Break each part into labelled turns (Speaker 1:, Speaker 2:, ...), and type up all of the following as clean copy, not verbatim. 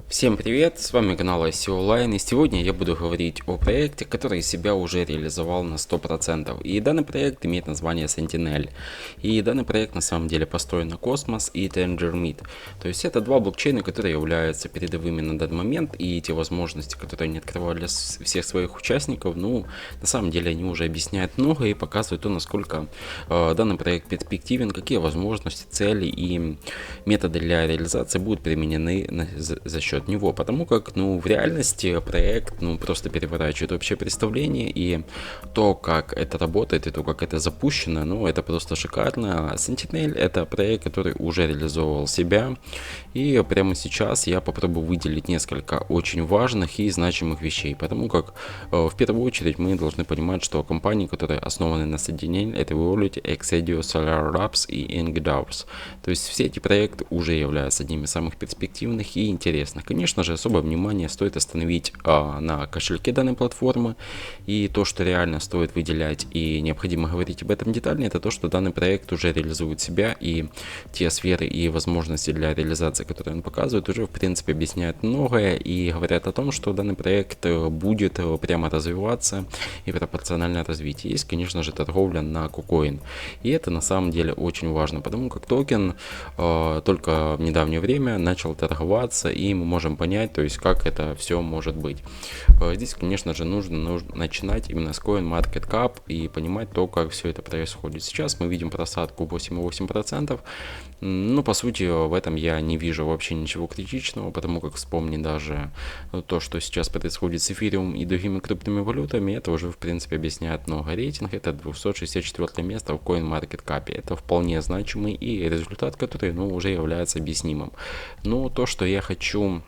Speaker 1: Всем привет, с вами канал ICO Online, и сегодня я буду говорить о проекте, который себя уже реализовал на 100%. И данный проект имеет название Sentinel. И данный проект на самом деле построен на Cosmos и TensorMeet. То есть это два блокчейна, которые являются передовыми на данный момент, и те возможности, которые они открывают для всех своих участников, ну, на самом деле они уже объясняют много и показывают то, насколько данный проект перспективен, какие возможности, цели и методы для реализации будут применены за счет него, потому как, в реальности проект, просто переворачивает общее представление, и то, как это работает, и то, как это запущено, это просто шикарно. Sentinel — это проект, который уже реализовывал себя, и прямо сейчас я попробую выделить несколько очень важных и значимых вещей, потому как, в первую очередь, мы должны понимать, что компании, которые основаны на Sentinel, это Violet, Exedio, Solar Labs и EngDAOs. То есть все эти проекты уже являются одними из самых перспективных и интересных. Конечно же, особое внимание стоит остановить на кошельке данной платформы, и то, что реально стоит выделять и необходимо говорить об этом детально, это то, что данный проект уже реализует себя, и те сферы и возможности для реализации, которые он показывает, уже в принципе объясняют многое и говорят о том, что данный проект будет прямо развиваться и пропорционально развитию. Есть, конечно же, торговля на KuCoin, и это на самом деле очень важно, потому как токен только в недавнее время начал торговаться, и мы можем понять, то есть как это все может быть. Здесь, конечно же, нужно начинать именно с CoinMarketCap и понимать то, как все это происходит. Сейчас мы видим просадку 8,8%. По сути, в этом я не вижу вообще ничего критичного, потому как вспомни даже то, что сейчас происходит с эфириум и другими крупными валютами, это уже, в принципе, объясняет много. Рейтинг — это 264 место в CoinMarketCap. Это вполне значимый и результат, который, уже является объяснимым. Но то, что я хочу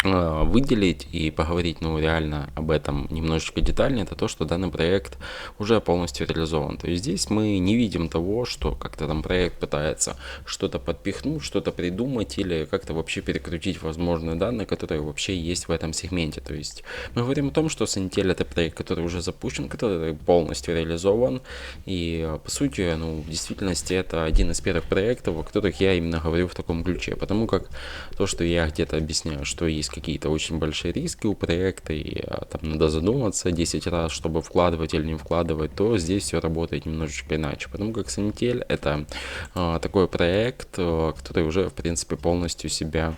Speaker 1: выделить и поговорить, реально об этом немножечко детальнее, это то, что данный проект уже полностью реализован. То есть здесь мы не видим того, что как-то там проект пытается что-то подпихнуть, что-то придумать или как-то вообще перекрутить возможные данные, которые вообще есть в этом сегменте. То есть мы говорим о том, что Sentinel — это проект, который уже запущен, который полностью реализован, и по сути, в действительности это один из первых проектов, о которых я именно говорю в таком ключе, потому как то, что я где-то объясняю, что есть какие-то очень большие риски у проекта, и там надо задуматься 10 раз, чтобы вкладывать или не вкладывать, то здесь все работает немножечко иначе, потому как Sentinel — это такой проект, который уже, в принципе, полностью себя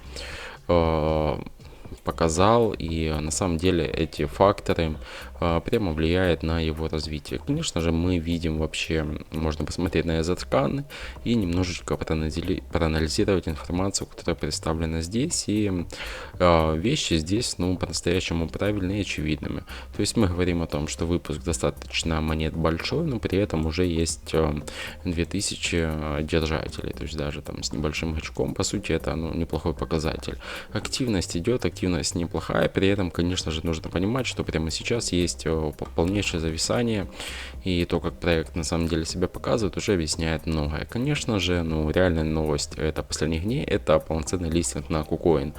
Speaker 1: показал, и на самом деле эти факторы прямо влияют на его развитие. Конечно же, мы видим вообще, можно посмотреть на EZCAN и немножечко проанализировать информацию, которая представлена здесь, и вещи здесь, по-настоящему правильные и очевидными. То есть мы говорим о том, что выпуск достаточно монет большой, но при этом уже есть 2000 держателей, то есть даже там с небольшим очком, по сути, это неплохой показатель. Активность идет, активность неплохая, при этом, конечно же, нужно понимать, что прямо сейчас есть полнейшее зависание, и то, как проект на самом деле себя показывает, уже объясняет многое. Конечно же, реальная новость это последних дней — это полноценный листинг на KuCoin,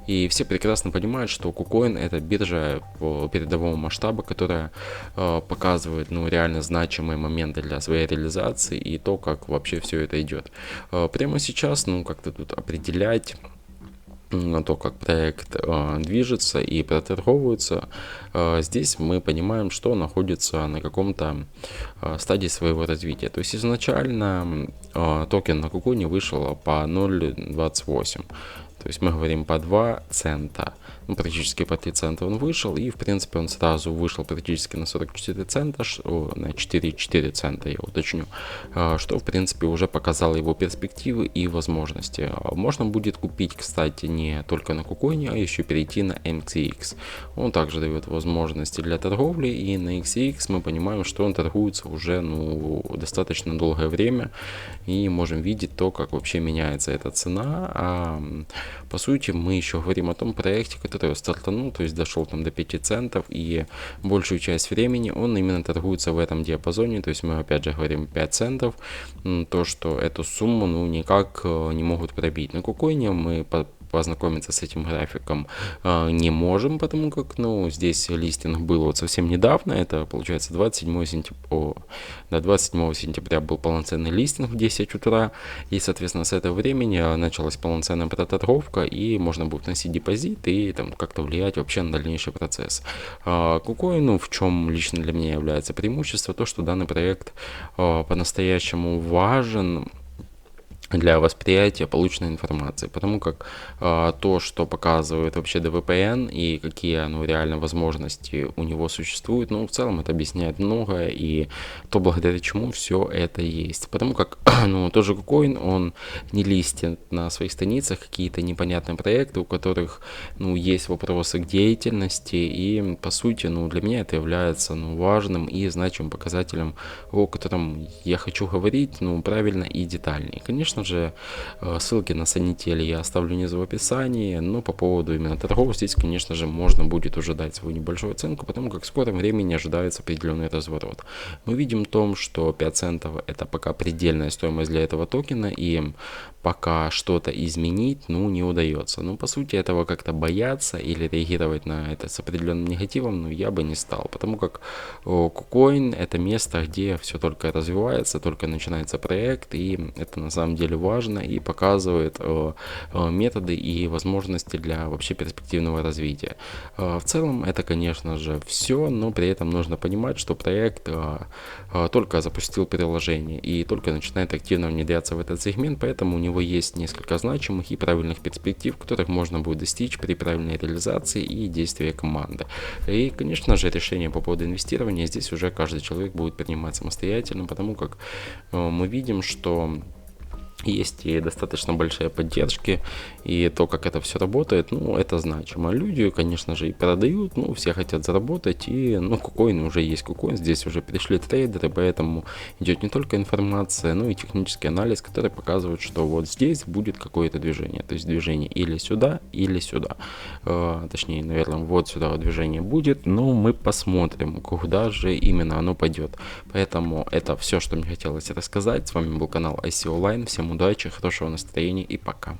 Speaker 1: и все прекрасно понимают, что KuCoin — это биржа передового масштаба, которая показывает реально значимые моменты для своей реализации и то, как вообще все это идет. Прямо сейчас, как-то тут определять на то, как проект движется и проторговывается, здесь мы понимаем, что находится на каком-то стадии своего развития. То есть изначально токен на KuCoin вышел по 0.28. То есть мы говорим по 2 цента, практически по 3 цента он вышел, и в принципе он сразу вышел практически на 44 цента, на 4,4 цента, я уточню, что в принципе уже показало его перспективы и возможности. Можно будет купить, кстати, не только на KuCoin, а еще перейти на MXX. Он также дает возможности для торговли, и на XCX мы понимаем, что он торгуется уже достаточно долгое время, и можем видеть то, как вообще меняется эта цена. По сути, мы еще говорим о том проекте, который стартанул, то есть дошел там до 5 центов, и большую часть времени он именно торгуется в этом диапазоне, то есть мы опять же говорим 5 центов, то, что эту сумму никак не могут пробить. На KuCoin мы познакомиться с этим графиком не можем, потому как, ну, здесь листинг был вот совсем недавно, это, получается, 27 сентября, да, 27 сентября был полноценный листинг в 10 утра, и, соответственно, с этого времени началась полноценная проторговка, и можно будет вносить депозит и там как-то влиять вообще на дальнейший процесс. KuCoin, ну, в чем лично для меня является преимущество, то, что данный проект по-настоящему важен для восприятия полученной информации, потому как то, что показывает вообще DVPN и какие, ну, реально возможности у него существуют, ну, в целом это объясняет многое, и то, благодаря чему все это есть. Потому как, ну, тоже KuCoin, он не листит на своих страницах какие-то непонятные проекты, у которых, ну, есть вопросы к деятельности, и, по сути, ну, для меня это является, ну, важным и значимым показателем, о котором я хочу говорить, ну, правильно и детально. И, конечно же, ссылки на Санитель я оставлю внизу в описании, но по поводу именно торгов здесь, конечно же, можно будет уже дать свою небольшую оценку, потому как в скором времени ожидается определенный разворот. Мы видим в том, что 5 центов это пока предельная стоимость для этого токена, и пока что-то изменить, ну, не удается. Ну, по сути, этого как-то бояться или реагировать на это с определенным негативом, ну, я бы не стал, потому как KuCoin это место, где все только развивается, только начинается проект, и это на самом деле важно и показывает методы и возможности для вообще перспективного развития. В целом это, конечно же, все, но при этом нужно понимать, что проект только запустил приложение и только начинает активно внедряться в этот сегмент, поэтому у него есть несколько значимых и правильных перспектив, которых можно будет достичь при правильной реализации и действии команды. И, конечно же, решение по поводу инвестирования здесь уже каждый человек будет принимать самостоятельно, потому как мы видим, что есть и достаточно большие поддержки, и то, как это все работает, ну, это значимо. Люди, конечно же, и продают, ну, все хотят заработать, и, ну, KuCoin уже есть KuCoin, здесь уже пришли трейдеры, поэтому идет не только информация, но и технический анализ, который показывает, что вот здесь будет какое-то движение, то есть движение или сюда, точнее, наверное, вот сюда вот движение будет, но мы посмотрим, куда же именно оно пойдет. Поэтому это все, что мне хотелось рассказать. С вами был канал ICO Line, всем удачи, хорошего настроения и пока.